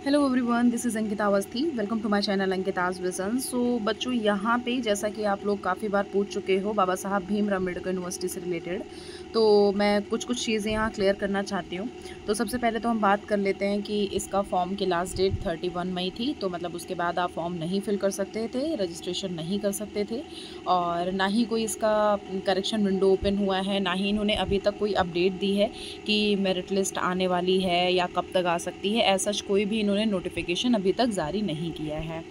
Hello everyone, this is Ankita Awasthi. Welcome to my channel Ankita's vision. So बच्चों, यहाँ पे जैसा कि आप लोग काफ़ी बार पूछ चुके हो बाबा साहब भीमराव अम्बेडकर यूनिवर्सिटी से रिलेटेड, तो मैं कुछ चीज़ें यहाँ क्लियर करना चाहती हूँ। तो सबसे पहले तो हम बात कर लेते हैं कि इसका फॉर्म की लास्ट डेट 31 मई थी, तो मतलब उसके बाद आप फॉर्म नहीं फिल कर सकते थे, रजिस्ट्रेशन नहीं कर सकते थे, और ना ही कोई इसका करेक्शन विंडो ओपन हुआ है, ना ही इन्होंने अभी तक कोई अपडेट दी है कि मेरिट लिस्ट आने वाली है या कब तक आ सकती है। ऐसा कोई भी इन्होंने नोटिफिकेशन अभी तक जारी नहीं किया है।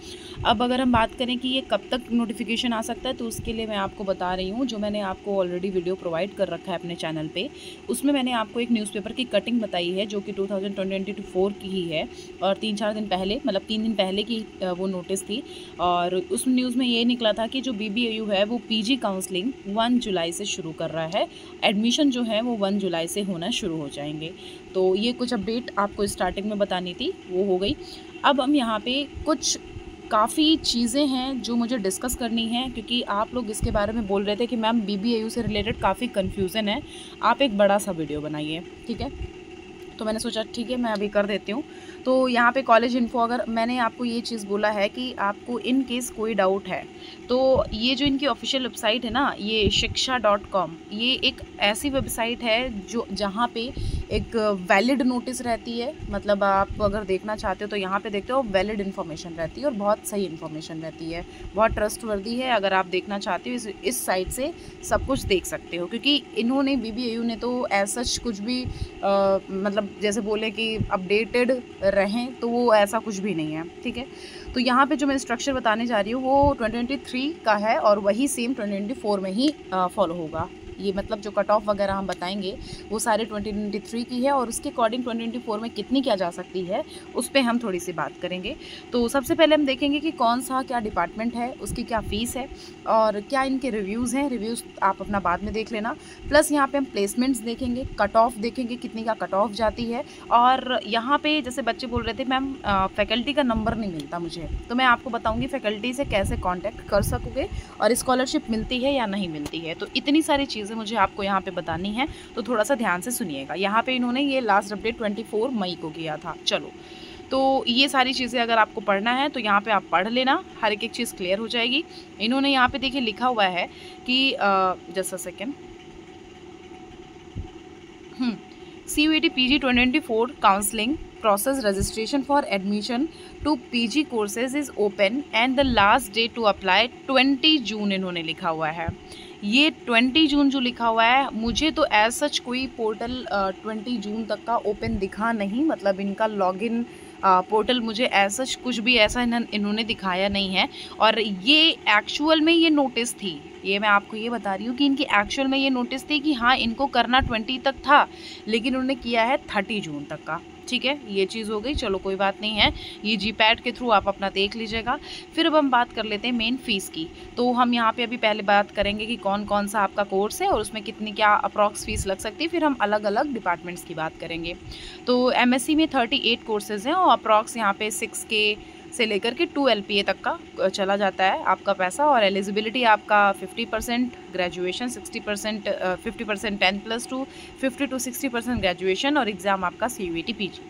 अब अगर हम बात करें कि ये कब तक नोटिफिकेशन आ सकता है, तो उसके लिए मैं आपको बता रही हूँ, जो मैंने आपको ऑलरेडी वीडियो प्रोवाइड कर रखा है अपने चैनल पे, उसमें मैंने आपको एक न्यूज़पेपर की कटिंग बताई है जो कि 2024 की ही है, और 3-4 दिन पहले, मतलब 3 दिन पहले की वो नोटिस थी। और उस न्यूज़ में ये निकला था कि जो BBAU है वो PG काउंसलिंग 1 जुलाई से शुरू कर रहा है। एडमिशन जो है वो 1 जुलाई से होना शुरू हो जाएंगे। तो ये कुछ अपडेट आपको स्टार्टिंग में बतानी थी, वो हो गई। अब हम यहाँ पे कुछ काफ़ी चीज़ें हैं जो मुझे डिस्कस करनी है, क्योंकि आप लोग इसके बारे में बोल रहे थे कि मैम BBAU से रिलेटेड काफ़ी कन्फ्यूज़न है, आप एक बड़ा सा वीडियो बनाइए, ठीक है। तो मैंने सोचा ठीक है, मैं अभी कर देती हूँ। तो यहाँ पे कॉलेज इन्फो, अगर मैंने आपको ये चीज़ बोला है कि आपको इन केस कोई डाउट है, तो ये जो इनकी ऑफिशियल वेबसाइट है ना, ये shiksha.com, ये एक ऐसी वेबसाइट है जो जहाँ पे एक वैलिड नोटिस रहती है। मतलब आप अगर देखना चाहते हो तो यहाँ पे देखते हो, वैलिड इन्फॉर्मेशन रहती है और बहुत सही इन्फॉर्मेशन रहती है, बहुत ट्रस्टवर्दी है। अगर आप देखना चाहते हो इस साइट से सब कुछ देख सकते हो, क्योंकि इन्होंने BBAU ने तो ऐसा कुछ भी मतलब जैसे बोले कि अपडेटेड रहें, तो वो ऐसा कुछ भी नहीं है, ठीक है। तो यहाँ पे जो मैं स्ट्रक्चर बताने जा रही हूँ वो 2023 का है, और वही सेम 2024 में ही फॉलो होगा। ये मतलब जो कट ऑफ वगैरह हम बताएंगे वो सारे 2023 की है, और उसके अकॉर्डिंग 2024 में कितनी क्या जा सकती है उस पर हम थोड़ी सी बात करेंगे। तो सबसे पहले हम देखेंगे कि कौन सा क्या डिपार्टमेंट है, उसकी क्या फ़ीस है, और क्या इनके रिव्यूज़ हैं। रिव्यूज़ आप अपना बाद में देख लेना। प्लस यहाँ पे हम प्लेसमेंट्स देखेंगे, कट ऑफ देखेंगे कितनी का कट ऑफ जाती है। और यहाँ पे जैसे बच्चे बोल रहे थे मैम फैकल्टी का नंबर नहीं मिलता मुझे, तो मैं आपको बताऊँगी फैकल्टी से कैसे कॉन्टैक्ट कर सकोगे और स्कॉलरशिप मिलती है या नहीं मिलती है। तो इतनी सारी चीज़ें मुझे आपको यहाँ पे बतानी है, तो थोड़ा सा ध्यान से सुनिएगा। यहाँ पे इन्होंने ये लास्ट अपडेट 24 मई को किया था। चलो, तो ये सारी चीज़ें अगर आपको पढ़ना है तो यहाँ पे आप पढ़ लेना, हर एक चीज़ क्लियर हो जाएगी। इन्होंने यहाँ पे देखिए लिखा हुआ है कि just a second, CUET PG 2024 counseling process registration for admission to PG courses is open and the last day to apply 20 जून इन्होंने लिखा हुआ है। ये 20 जून जो लिखा हुआ है, मुझे तो एज सच कोई पोर्टल 20 जून तक का ओपन दिखा नहीं। मतलब इनका लॉगिन पोर्टल मुझे एज सच कुछ भी ऐसा इन्होंने दिखाया नहीं है। और ये एक्चुअल में ये नोटिस थी, ये मैं आपको ये बता रही हूँ कि इनकी एक्चुअल में ये नोटिस थी कि हाँ इनको करना 20 तक था, लेकिन उन्होंने किया है 30 जून तक का, ठीक है। ये चीज़ हो गई, चलो कोई बात नहीं है, ये GPAT के थ्रू आप अपना देख लीजिएगा। फिर अब हम बात कर लेते हैं मेन फीस की। तो हम यहाँ पे अभी पहले बात करेंगे कि कौन कौन सा आपका कोर्स है और उसमें कितनी क्या अप्रॉक्स फीस लग सकती है, फिर हम अलग अलग डिपार्टमेंट्स की बात करेंगे। तो MSc में 38 कोर्सेज़ हैं, और अप्रॉक्स यहाँ पे 6K से लेकर के 2 LPA तक का चला जाता है आपका पैसा। और एलिजिबिलिटी आपका 50% ग्रेजुएशन, 60% 50% 10+2, 50 to 60% ग्रेजुएशन, और एग्ज़ाम आपका CUET PG।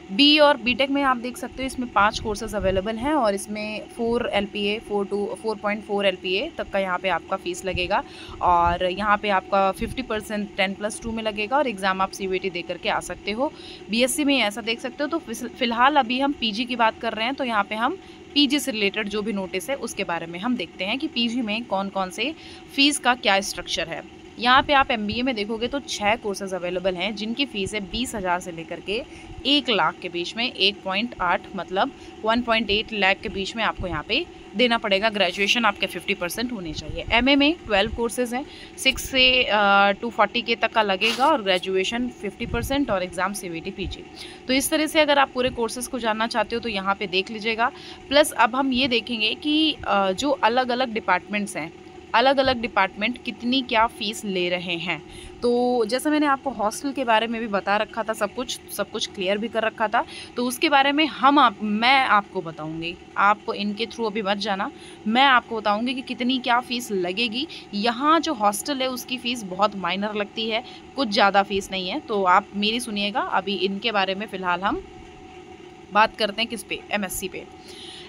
B और BTech में आप देख सकते हो इसमें 5 कोर्सेज अवेलेबल हैं, और इसमें 4 LPA 4.4 LPA तक का यहाँ पे आपका फ़ीस लगेगा। और यहाँ पे आपका 50% 10+2 में लगेगा, और एग्ज़ाम आप CUET दे करके आ सकते हो। BSc में ऐसा देख सकते हो। तो फ़िलहाल अभी हम PG की बात कर रहे हैं, तो यहाँ पे हम PG से रिलेटेड जो भी नोटिस है उसके बारे में हम देखते हैं कि PG में कौन कौन से फ़ीस का क्या स्ट्रक्चर है। यहाँ पे आप MBA में देखोगे तो 6 कोर्सेज अवेलेबल हैं, जिनकी फ़ीस है 20,000 से लेकर के 1 लाख के बीच में, 1.8 मतलब 1.8 लाख के बीच में आपको यहाँ पे देना पड़ेगा। ग्रेजुएशन आपके 50% होनी चाहिए। MA में 12 कोर्सेज हैं, 6 से 240K तक का लगेगा, और ग्रेजुएशन 50% और एग्ज़ाम CUET PG। तो इस तरह से अगर आप पूरे कोर्सेज़ को जानना चाहते हो तो यहाँ पे देख लीजिएगा। प्लस अब हम ये देखेंगे कि जो अलग अलग डिपार्टमेंट्स हैं, अलग अलग डिपार्टमेंट कितनी क्या फ़ीस ले रहे हैं। तो जैसा मैंने आपको हॉस्टल के बारे में भी बता रखा था, सब कुछ क्लियर भी कर रखा था, तो उसके बारे में मैं आपको बताऊंगी। आप इनके थ्रू अभी मत जाना, मैं आपको बताऊंगी कि कितनी क्या फ़ीस लगेगी। यहाँ जो हॉस्टल है उसकी फ़ीस बहुत माइनर लगती है, कुछ ज़्यादा फ़ीस नहीं है। तो आप मेरी सुनिएगा, अभी इनके बारे में फ़िलहाल हम बात करते हैं किस पे, एमएससी पे।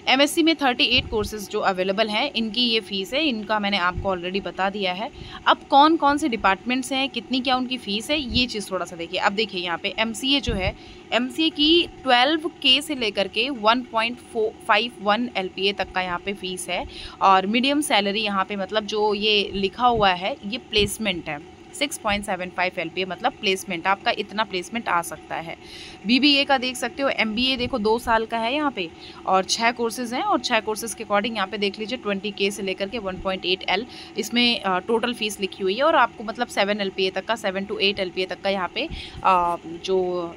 एमएससी में 38 कोर्सेज़ जो अवेलेबल हैं, इनकी ये फ़ीस है, इनका मैंने आपको ऑलरेडी बता दिया है। अब कौन कौन से डिपार्टमेंट्स हैं, कितनी क्या उनकी फ़ीस है, ये चीज़ थोड़ा सा देखिए। अब देखिए यहाँ पे एमसीए जो है, एमसीए की 12K से लेकर के 1.51 LPA तक का यहाँ पे फ़ीस है। और मीडियम सैलरी यहाँ पे मतलब जो ये लिखा हुआ है, ये प्लेसमेंट है। 6.75 LPA मतलब प्लेसमेंट, आपका इतना प्लेसमेंट आ सकता है। BBA का देख सकते हो, MBA देखो 2 साल का है यहाँ पे, और 6 कोर्सेज़ हैं, और 6 कोर्सेज़ के अकॉर्डिंग यहाँ पे देख लीजिए 20K से लेकर के 1.8 L इसमें टोटल फीस लिखी हुई है। और आपको मतलब 7 LPA तक का, 7 to 8 LPA तक का यहाँ पे जो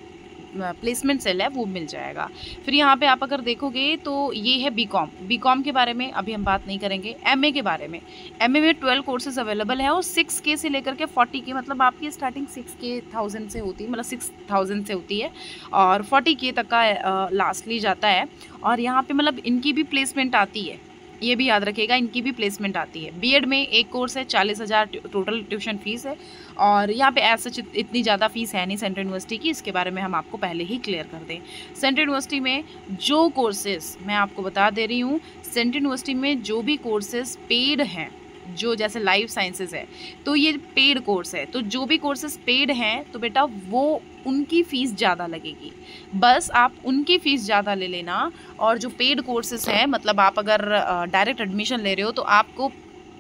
प्लेसमेंट सेल है वो मिल जाएगा। फिर यहाँ पे आप अगर देखोगे तो ये है बीकॉम के बारे में अभी हम बात नहीं करेंगे। एमए के बारे में, एमए में 12 कोर्सेज अवेलेबल है, और 6K से लेकर के 40K मतलब आपकी स्टार्टिंग 6,000 से होती है, मतलब 6,000 से होती है, और 40K तक का लास्टली जाता है। और यहाँ पे मतलब इनकी भी प्लेसमेंट आती है, ये भी याद रखिएगा, इनकी भी प्लेसमेंट आती है। बीएड में एक कोर्स है, 40,000 टोटल ट्यूशन फीस है। और यहाँ पे ऐसा इतनी ज़्यादा फीस है नहीं सेंट्रल यूनिवर्सिटी की, इसके बारे में हम आपको पहले ही क्लियर कर दें। सेंट्रल यूनिवर्सिटी में जो कोर्सेज मैं आपको बता दे रही हूँ, सेंट्रल यूनिवर्सिटी में जो भी कोर्सेज पेड हैं, जो जैसे लाइफ साइंसेज है तो ये पेड कोर्स है, तो जो भी कोर्सेज पेड हैं तो बेटा वो उनकी फ़ीस ज़्यादा लगेगी। बस आप उनकी फ़ीस ज़्यादा ले लेना, और जो पेड कोर्सेज हैं मतलब आप अगर डायरेक्ट एडमिशन ले रहे हो तो आपको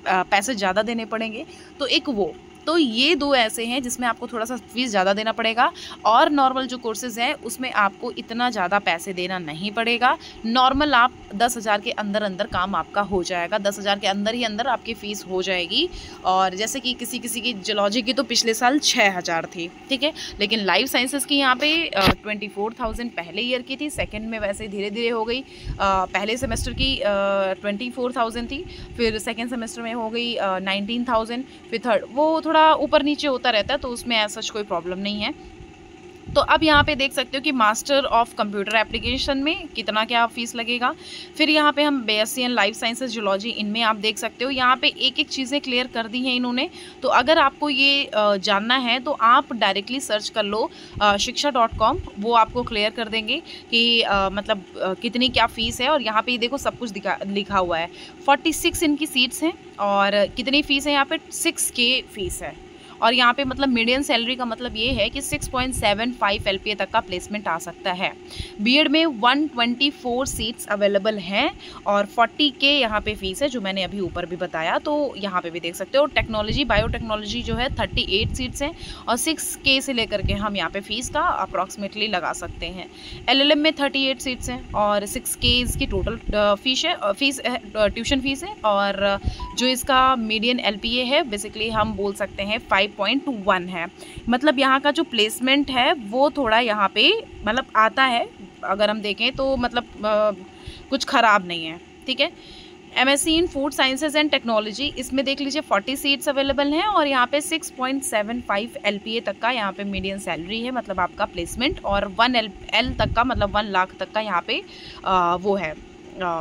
पैसे ज़्यादा देने पड़ेंगे। तो एक वो, तो ये 2 ऐसे हैं जिसमें आपको थोड़ा सा फीस ज़्यादा देना पड़ेगा, और नॉर्मल जो कोर्सेज़ हैं उसमें आपको इतना ज़्यादा पैसे देना नहीं पड़ेगा। नॉर्मल आप 10,000 के अंदर अंदर काम आपका हो जाएगा, 10,000 के अंदर ही अंदर आपकी फ़ीस हो जाएगी। और जैसे कि किसी की जियोलॉजी की तो पिछले साल 6,000 थी, ठीक है, लेकिन लाइफ साइंसेज़ की यहाँ पे 24,000 पहले ईयर की थी, सेकेंड में वैसे धीरे धीरे हो गई। पहले सेमेस्टर की 24,000 थी, फिर सेकेंड सेमेस्टर में हो गई 19,000, फिर थर्ड, वो थोड़ा ऊपर नीचे होता रहता है, तो उसमें ऐसा कोई प्रॉब्लम नहीं है। तो अब यहाँ पे देख सकते हो कि मास्टर ऑफ कंप्यूटर एप्लीकेशन में कितना क्या फीस लगेगा। फिर यहाँ पे हम BSc and life sciences geology, इनमें आप देख सकते हो यहाँ पे एक एक चीज़ें क्लियर कर दी हैं इन्होंने। तो अगर आपको ये जानना है तो आप डायरेक्टली सर्च कर लो shiksha.com, वो आपको क्लियर कर देंगे कि मतलब कितनी क्या फ़ीस है। और यहाँ पे देखो सब कुछ लिखा हुआ है। 46 इनकी सीट्स हैं, और कितनी फ़ीस है यहाँ पे, 6K फीस है। और यहाँ पे मतलब मीडियम सैलरी का मतलब ये है कि 6.75 LPA तक का प्लेसमेंट आ सकता है। बीएड में 124 सीट्स अवेलेबल हैं, और 40K यहाँ पे फीस है, जो मैंने अभी ऊपर भी बताया, तो यहाँ पे भी देख सकते हो। टेक्नोलॉजी, बायोटेक्नोलॉजी जो है 38 सीट्स हैं, और 6K से लेकर के हम यहाँ पे फीस का अप्रॉक्सीमेटली लगा सकते हैं। LLM में 38 सीट्स हैं, और 6K इसकी टोटल फीस है, ट्यूशन फीस है। और जो इसका मीडियन LPA है, बेसिकली हम बोल सकते हैं 5.1 है। मतलब यहाँ का जो प्लेसमेंट है वो थोड़ा यहाँ पे मतलब आता है, अगर हम देखें तो मतलब कुछ ख़राब नहीं है, ठीक है। MSc in food sciences and technology, इसमें देख लीजिए 40 सीट्स अवेलेबल हैं, और यहाँ पे 6.75 LPA तक का यहाँ पे मीडियन सैलरी है, मतलब आपका प्लेसमेंट। और 1 तक का मतलब 1 लाख तक का यहाँ पे वो है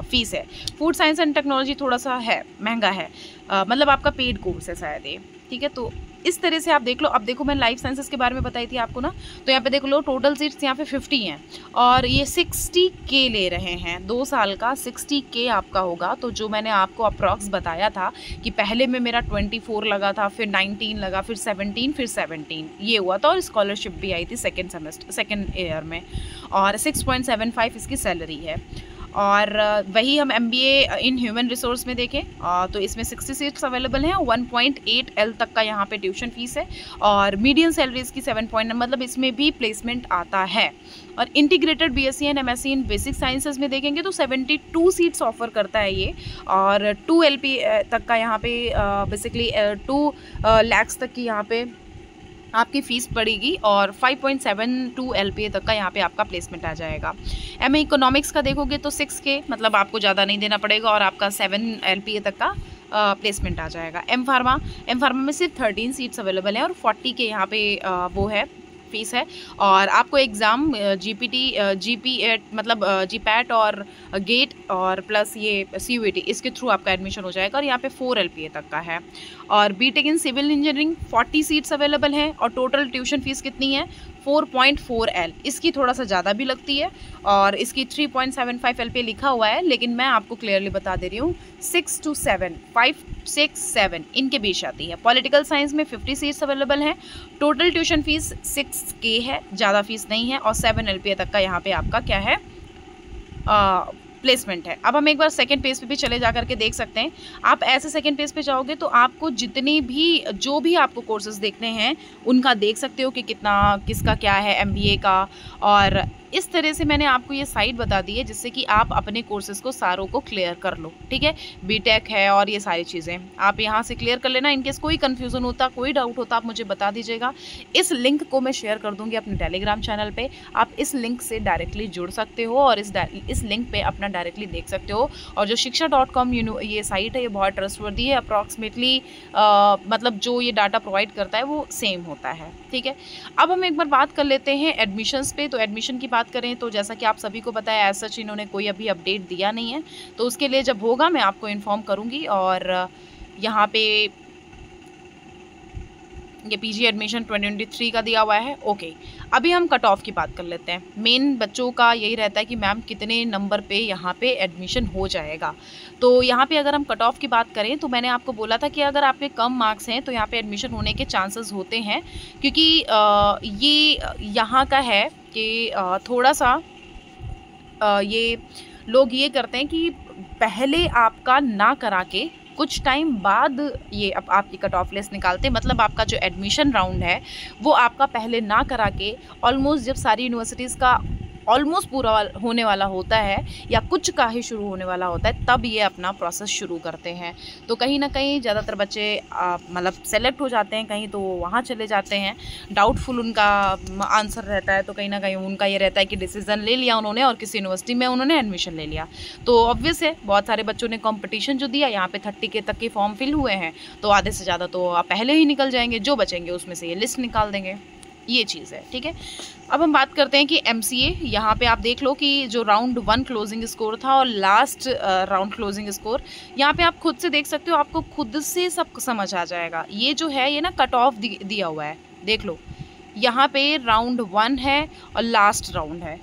फीस है। फूड साइंस एंड टेक्नोलॉजी थोड़ा सा है महंगा है, मतलब आपका पेड कोर्स है शायद ये, ठीक है। तो इस तरह से आप देख लो। अब देखो मैं लाइफ साइंसेस के बारे में बताई थी आपको ना, तो यहाँ पे देख लो टोटल सीट्स यहाँ पे 50 हैं, और ये 60K ले रहे हैं। 2 साल का 60K आपका होगा। तो जो मैंने आपको अप्रॉक्स बताया था कि पहले में मेरा 24 लगा था, फिर 19 लगा, फिर 17, फिर 17 ये हुआ था, और स्कॉलरशिप भी आई थी सेकेंड ईयर में, और 6.75 इसकी सैलरी है। और वही हम MBA इन ह्यूमन रिसोर्स में देखें तो इसमें 60 सीट्स अवेलेबल हैं, 1.8 L तक का यहाँ पे ट्यूशन फीस है, और मीडियम सैलरी इसकी 7 मतलब इसमें भी प्लेसमेंट आता है। और integrated BSc and MSc in basic sciences में देखेंगे तो 72 सीट्स ऑफर करता है ये, और 2 LP तक का यहाँ पे बेसिकली 2 lakhs तक की यहाँ पे आपकी फ़ीस पड़ेगी, और 5.72 LPA तक का यहाँ पे आपका प्लेसमेंट आ जाएगा। MA इकोनॉमिक्स का देखोगे तो 6K मतलब आपको ज़्यादा नहीं देना पड़ेगा, और आपका 7 LPA तक का प्लेसमेंट आ जाएगा। एम फार्मा में सिर्फ 13 सीट्स अवेलेबल हैं, और 40K यहाँ पे वो है फीस है। और आपको एग्ज़ाम GPAT मतलब GPAT और गेट और प्लस ये CUET इसके थ्रू आपका एडमिशन हो जाएगा, और यहाँ पे 4 LPA तक का है। और BTech in civil engineering 40 seats available हैं, और टोटल ट्यूशन फीस कितनी है 4.4L, इसकी थोड़ा सा ज़्यादा भी लगती है और इसकी 3.75L पे लिखा हुआ है, लेकिन मैं आपको क्लियरली बता दे रही हूँ 6 to 7, 5, 6, 7 इनके बीच आती है। पॉलिटिकल साइंस में 50 सीट्स अवेलेबल हैं। टोटल ट्यूशन फीस 6K है, ज़्यादा फीस नहीं है, और 7 LPA तक का यहाँ पे आपका क्या है प्लेसमेंट है। अब हम एक बार सेकंड पेज पे भी चले जा करके देख सकते हैं। आप ऐसे सेकंड पेज पे जाओगे तो आपको जितनी भी जो भी आपको कोर्सेज देखने हैं उनका देख सकते हो कि कितना किसका क्या है MBA का, और इस तरह से मैंने आपको ये साइट बता दी है जिससे कि आप अपने कोर्सेज को सारों को क्लियर कर लो। ठीक है, BTech है और ये सारी चीज़ें आप यहाँ से क्लियर कर लेना। इनकेस कोई कन्फ्यूज़न होता, कोई डाउट होता, आप मुझे बता दीजिएगा। इस लिंक को मैं शेयर कर दूँगी अपने टेलीग्राम चैनल पे, आप इस लिंक से डायरेक्टली जुड़ सकते हो और इस लिंक पे अपना डायरेक्टली देख सकते हो। और जो शिक्षा.com ये साइट है, ये बहुत ट्रस्टवर्दी है। अप्रॉक्सीमेटली मतलब जो ये डाटा प्रोवाइड करता है वो सेम होता है। ठीक है, अब हम एक बार बात कर लेते हैं एडमिशन्स पे। तो एडमिशन की बात करें तो जैसा कि आप सभी को पता है, एज सच इन्होंने कोई अभी अपडेट दिया नहीं है, तो उसके लिए जब होगा मैं आपको इन्फॉर्म करूँगी। और यहाँ पे ये PG एडमिशन 2023 का दिया हुआ है। ओके, अभी हम कट ऑफ की बात कर लेते हैं। मेन बच्चों का यही रहता है कि मैम कितने नंबर पे यहाँ पे एडमिशन हो जाएगा। तो यहाँ पे अगर हम कट ऑफ की बात करें तो मैंने आपको बोला था कि अगर आपके कम मार्क्स हैं तो यहाँ पे एडमिशन होने के चांसेस होते हैं, क्योंकि ये यहाँ का है कि थोड़ा सा ये लोग ये करते हैं कि पहले आपका ना करा के कुछ टाइम बाद ये अब आपकी कट ऑफ लिस्ट निकालते हैं। मतलब आपका जो एडमिशन राउंड है वो आपका पहले ना करा के ऑलमोस्ट जब सारी यूनिवर्सिटीज़ का ऑलमोस्ट पूरा होने वाला होता है या कुछ का ही शुरू होने वाला होता है, तब ये अपना प्रोसेस शुरू करते हैं। तो कहीं ना कहीं ज़्यादातर बच्चे मतलब सेलेक्ट हो जाते हैं, कहीं तो वहाँ चले जाते हैं। डाउटफुल उनका आंसर रहता है, तो कहीं ना कहीं उनका ये रहता है कि डिसीज़न ले लिया उन्होंने और किसी यूनिवर्सिटी में उन्होंने एडमिशन ले लिया। तो ऑब्वियस है, बहुत सारे बच्चों ने कॉम्पिटिशन जो दिया, यहाँ पे 30K तक के फॉर्म फिल हुए हैं, तो आधे से ज़्यादा तो पहले ही निकल जाएंगे। जो बचेंगे उसमें से ये लिस्ट निकाल देंगे, ये चीज़ है। ठीक है, अब हम बात करते हैं कि MCA। यहाँ पे आप देख लो कि जो राउंड 1 क्लोजिंग स्कोर था और लास्ट राउंड क्लोजिंग स्कोर, यहाँ पे आप खुद से देख सकते हो, आपको खुद से सब समझ आ जाएगा। ये जो है ये ना कट ऑफ दिया हुआ है, देख लो। यहाँ पे राउंड 1 है और लास्ट राउंड है।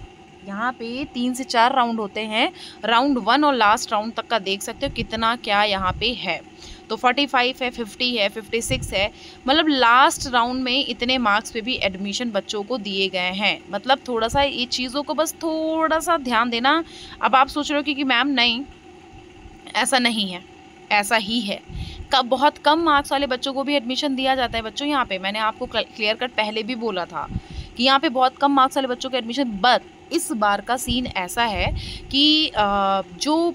यहाँ पे 3 से 4 राउंड होते हैं। राउंड 1 और लास्ट राउंड तक का देख सकते हो कितना क्या यहाँ पे है। तो 45 है, 50 है, 56 है, मतलब लास्ट राउंड में इतने मार्क्स पे भी एडमिशन बच्चों को दिए गए हैं। मतलब थोड़ा सा ये चीज़ों को बस थोड़ा सा ध्यान देना। अब आप सोच रहे हो कि मैम नहीं, ऐसा नहीं है, ऐसा ही है। बहुत कम मार्क्स वाले बच्चों को भी एडमिशन दिया जाता है। बच्चों यहाँ पे मैंने आपको क्लियर कट पहले भी बोला था कि यहाँ पे बहुत कम मार्क्स वाले बच्चों को एडमिशन, बट इस बार का सीन ऐसा है कि जो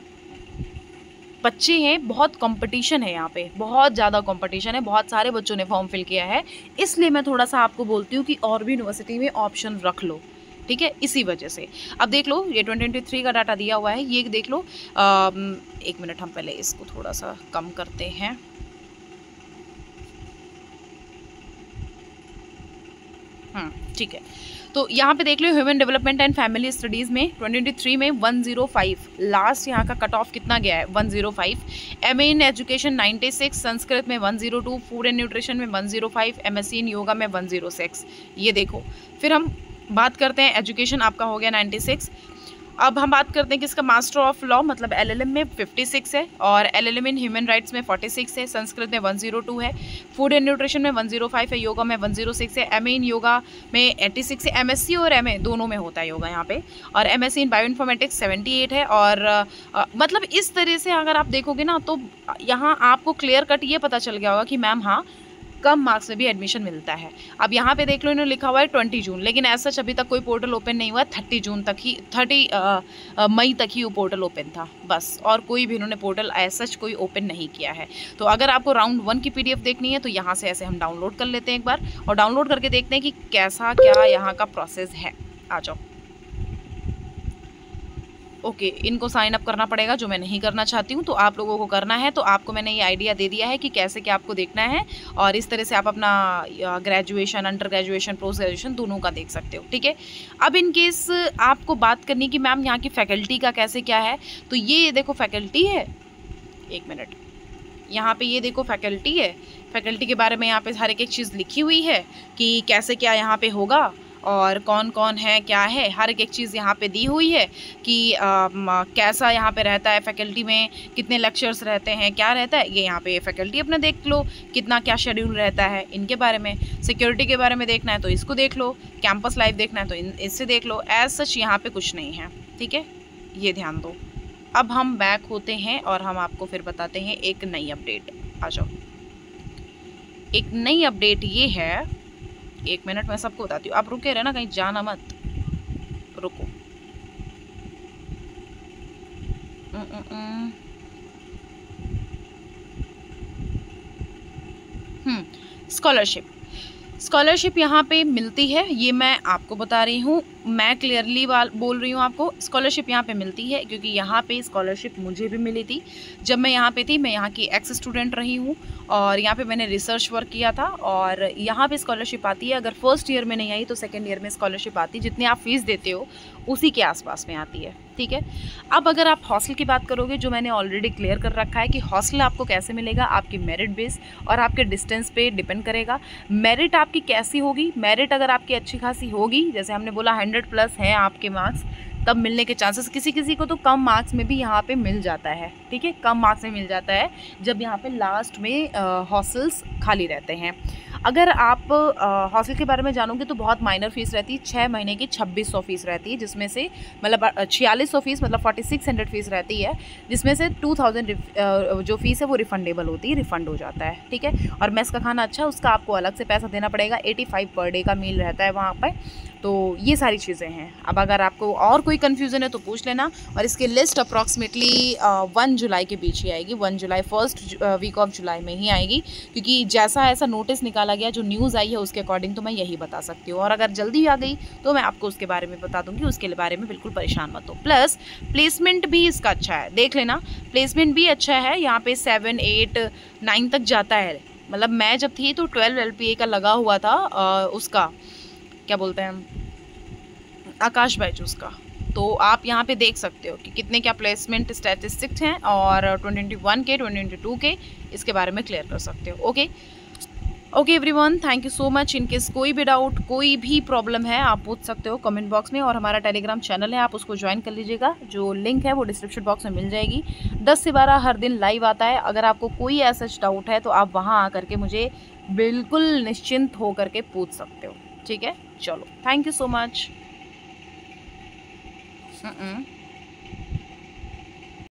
बच्चे हैं, बहुत कंपटीशन है यहाँ पे, बहुत ज़्यादा कंपटीशन है, बहुत सारे बच्चों ने फॉर्म फिल किया है। इसलिए मैं थोड़ा सा आपको बोलती हूँ कि और भी यूनिवर्सिटी में ऑप्शन रख लो। ठीक है, इसी वजह से। अब देख लो, ये 2023 का डाटा दिया हुआ है, ये देख लो। 1 मिनट, हम पहले इसको थोड़ा सा कम करते हैं। ठीक है, तो यहाँ पे देख लो, human development and family studies में 2023 में 105 लास्ट यहाँ का कट ऑफ कितना गया है, 105। MA इन एजुकेशन 96, संस्कृत में 102, फूड एंड न्यूट्रिशन में 105, MSc इन योगा में 106। ये देखो, फिर हम बात करते हैं एजुकेशन, आपका हो गया 96। अब हम बात करते हैं कि इसका मास्टर ऑफ लॉ मतलब LLM में 56 है, और LLM इन ह्यूमन राइट्स में 46 है, संस्कृत में 102 है, फूड एंड न्यूट्रिशन में 105 है, योगा में 106 है, MA इन योगा में 86 है। MSc और MA दोनों में होता है योगा यहाँ पे, और MSc इन बायोइन्फॉर्मेटिक्स 78 है। और मतलब इस तरह से अगर आप देखोगे ना, तो यहाँ आपको क्लियर कट ये पता चल गया होगा कि मैम हाँ, कम मार्क्स में भी एडमिशन मिलता है। अब यहाँ पे देख लो, इन्होंने लिखा हुआ है 20 जून, लेकिन ऐसा अभी तक कोई पोर्टल ओपन नहीं हुआ। 30 मई तक ही वो पोर्टल ओपन था बस, और कोई भी इन्होंने पोर्टल ऐसा कोई ओपन नहीं किया है। तो अगर आपको राउंड 1 की PDF देखनी है तो यहाँ से ऐसे हम डाउनलोड कर लेते हैं एक बार, और डाउनलोड करके देखते हैं कि कैसा क्या यहाँ का प्रोसेस है। आ जाओ। ओके, इनको साइन अप करना पड़ेगा, जो मैं नहीं करना चाहती हूँ, तो आप लोगों को करना है। तो आपको मैंने ये आइडिया दे दिया है कि कैसे क्या आपको देखना है, और इस तरह से आप अपना graduation, under graduation, post graduation दोनों का देख सकते हो। ठीक है, अब इन केस आपको बात करनी कि मैम यहाँ की फैकल्टी का कैसे क्या है, तो ये देखो फैकल्टी है, 1 मिनट, यहाँ पे ये देखो फैकल्टी है। फैकल्टी के बारे में यहाँ पे हर एक चीज़ लिखी हुई है कि कैसे क्या यहाँ पे होगा। और कौन कौन है, क्या है, हर एक चीज़ यहाँ पे दी हुई है कि कैसा यहाँ पे रहता है फैकल्टी में, कितने लेक्चर्स रहते हैं, क्या रहता है, ये यहाँ पे फैकल्टी अपना देख लो, कितना क्या शेड्यूल रहता है इनके बारे में। सिक्योरिटी के बारे में देखना है तो इसको देख लो, कैंपस लाइफ देखना है तो इससे देख लो। एज सच यहाँ पे कुछ नहीं है, ठीक है, ये ध्यान दो। अब हम बैक होते हैं और हम आपको फिर बताते हैं एक नई अपडेट। आ जाओ, एक नई अपडेट ये है, 1 मिनट में सबको बताती हूँ, आप रुके रहना, कहीं जाना मत, रुको। स्कॉलरशिप यहाँ पे मिलती है, ये मैं आपको बता रही हूँ, मैं क्लियरली बोल रही हूँ आपको, स्कॉलरशिप यहाँ पे मिलती है क्योंकि यहाँ पे स्कॉलरशिप मुझे भी मिली थी जब मैं यहाँ पे थी। मैं यहाँ की एक्स स्टूडेंट रही हूँ और यहाँ पे मैंने रिसर्च वर्क किया था, और यहाँ पे स्कॉलरशिप आती है। अगर फर्स्ट ईयर में नहीं आई तो सेकेंड ईयर में स्कॉलरशिप आती है, जितनी आप फीस देते हो उसी के आसपास में आती है, ठीक है। अब अगर आप हॉस्टल की बात करोगे, जो मैंने ऑलरेडी क्लियर कर रखा है कि हॉस्टल आपको कैसे मिलेगा, आपकी मेरिट बेस और आपके डिस्टेंस पे डिपेंड करेगा। मेरिट आपकी कैसी होगी, मेरिट अगर आपकी अच्छी खासी होगी, जैसे हमने बोला 100+ हैं आपके मार्क्स, तब मिलने के चांसेस, किसी किसी को तो कम मार्क्स में भी यहाँ पे मिल जाता है, ठीक है, कम मार्क्स में मिल जाता है जब यहाँ पे लास्ट में हॉस्टल्स खाली रहते हैं। अगर आप हॉस्टल के बारे में जानोगे तो बहुत माइनर फीस रहती है, 6 महीने की 2600 फीस रहती है, जिसमें से मतलब 4600 फीस मतलब 4600 फीस रहती है, जिसमें से 2000 जो फीस है वो रिफंडेबल होती है, रिफ़ंड हो जाता है, ठीक है। और मेस का खाना अच्छा, उसका आपको अलग से पैसा देना पड़ेगा, 85 पर डे का मील रहता है वहाँ पर। तो ये सारी चीज़ें हैं। अब अगर आपको और कोई कन्फ्यूज़न है तो पूछ लेना, और इसकी लिस्ट अप्रॉक्सीमेटली 1 जुलाई के बीच ही आएगी, 1 जुलाई, फर्स्ट वीक ऑफ जुलाई में ही आएगी, क्योंकि जैसा ऐसा नोटिस निकाला गया, जो न्यूज़ आई है उसके अकॉर्डिंग तो मैं यही बता सकती हूँ। और अगर जल्दी आ गई तो मैं आपको उसके बारे में बता दूँगी, उसके बारे में बिल्कुल परेशान मत हो। प्लस प्लेसमेंट भी इसका अच्छा है, देख लेना, प्लेसमेंट भी अच्छा है, यहाँ पे 7, 8, 9 तक जाता है। मतलब मैं जब थी तो 12 LPA का लगा हुआ था, उसका क्या बोलते हैं, आकाश बायजूस का। तो आप यहाँ पे देख सकते हो कि कितने क्या प्लेसमेंट स्टैटिस्टिक्स हैं, और 2021 के, 2022 के, इसके बारे में क्लियर कर सकते हो। Okay everyone, thank you so much. In case कोई भी डाउट, कोई भी प्रॉब्लम है, आप पूछ सकते हो कमेंट बॉक्स में, और हमारा टेलीग्राम चैनल है, आप उसको ज्वाइन कर लीजिएगा, जो लिंक है वो डिस्क्रिप्शन बॉक्स में मिल जाएगी। 10 से 12 हर दिन लाइव आता है। अगर आपको कोई ऐसा डाउट है तो आप वहाँ आकर के मुझे बिल्कुल निश्चिंत हो करके पूछ सकते हो, ठीक है। चलो, थैंक यू सो मच।